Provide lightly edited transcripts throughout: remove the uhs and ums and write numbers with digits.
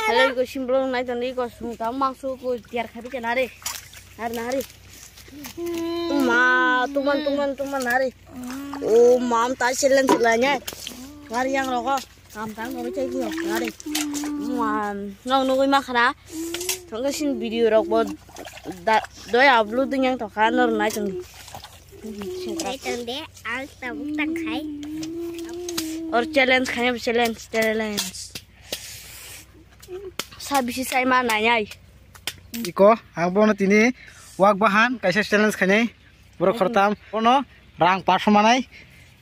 Halo ko simbolong nai tadi ko sungta masuk ko tiar khabi ke nare. Nare. Tuman nare. Oh mam ta challenge lanya. Ngari yang roko. Kam tang ko cai ko nare. Ngong nungui makhana. Tongkasin video rok bod doi upload yang to kan nor nai tadi. Tadi al tabuk tang khai. और चैलेंज खाने चैलेंज साबिसि साइमा नायाय iko ang tini wak bahan kaisa challenge khane boro khortam bono rang 500 manai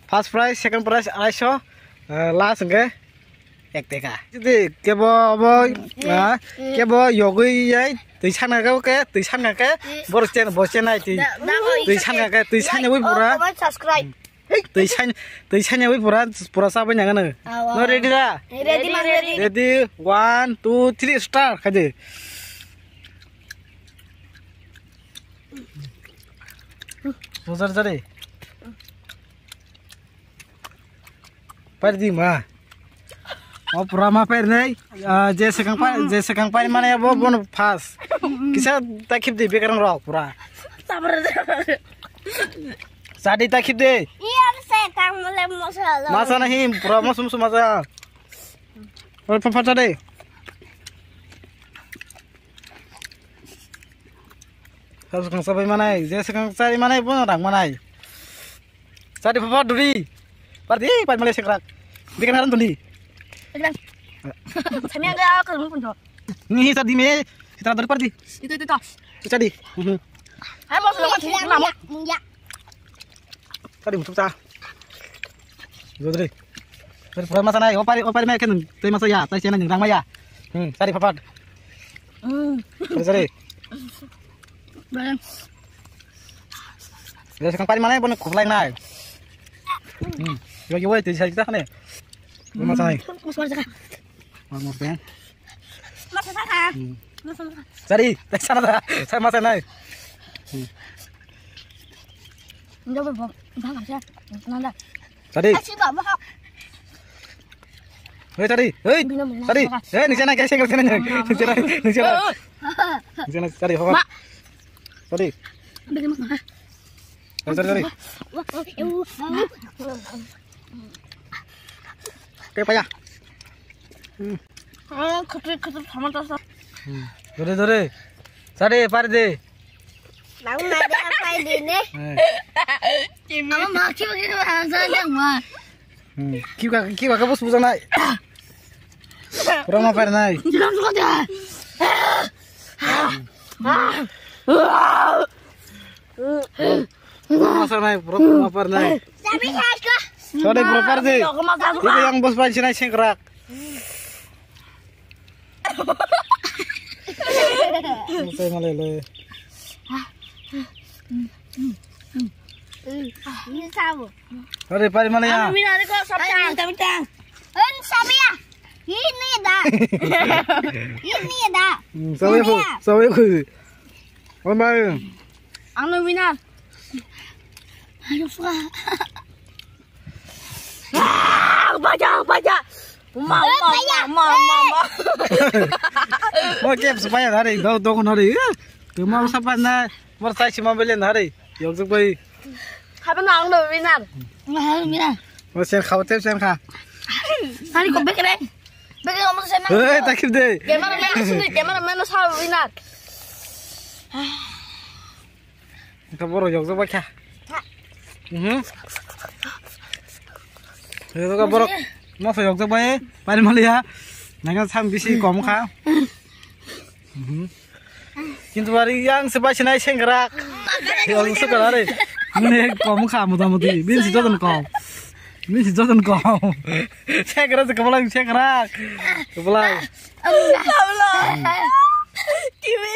first prize second prize 250 last nge 1 taka jodi kebo yogi yai tui sana ke boro chen nai tui sana wi pura subscribe tui sana wi pura sabai nang no ready da ready 1 2 3 start kaje Susah tadi. Pergi mah. Oh purama per nih. Jese kang pai mana ya bon pas. Kisah takip di bekerang rock pura. Sadi takip deh. Iya saya kang mulai masalah. Masa nahi pura masuk masa. Oh papa tadi. Harus kang sabai manai, jese kang cari manai pun orang manai. Cari papa duri, parti Malaysia kerak. Bikin haran tundi. Kami ada kalau pun tuh. Nih tadi me, kita dari parti. Itu. Cari. Hai mau sudah mati lama. Munyak. Tadi musuh cah. Duri. Dari pura masa nai, opari me kan, tapi masa ya, tapi cina yang maya. Cari papa. Cari. Bang. Dia sekarang paling mana pun kurang naik. Yo jadi saya kita kan ya. Masa naik. Mau pengen. Masa sana. Cari, sana dah. Saya masa naik. Enggak bang aja. Nanda. Cari. Asyik bawa. Hei cari. Ni sana guys yang sana. Ni sana cari apa? Cari. Cari. Kayak payah. Ketul sama tas. Dore. Cari parde. Nang ada apa ini? Kamu mau coba kita saja mah. Kiwa bos busan naik. Kurang apa naik? Jangan suka dia. Masa naik, apa naik? Tapi saya Sorry proper sih. Itu yang bos panci naik sengkerak. Saya malele. ini tahu. Sorry pari mana ya? Kami nanti kok sabtang. Samia. Ini dah. Ini dah. Sawi ku. Omai. Anu minar. Ayo suka. Baca. Mama. Mau kep supaya hari do kon hari. Kemau sapan na bersai si mobilin hari. Yok tu boy. Kapan nang do minar? Minar. Mau sen khawatir sen kha. Hari kok bekere. Bekere kamu sen. Hei takip deh. Kamera mana sa minar. Kaboro yok tu boy kha. Itu kaboro. Mau yok tu boy. Pari malia. Naga sam bisi kom kha. Kintu hari yang sebaik naik sengkerak. Yang suka hari. Ini kom kha mudah-mudahan. Bin si jodoh kom. Sengkerak sekebelang sengkerak. Kebelang. Allah. Kimi.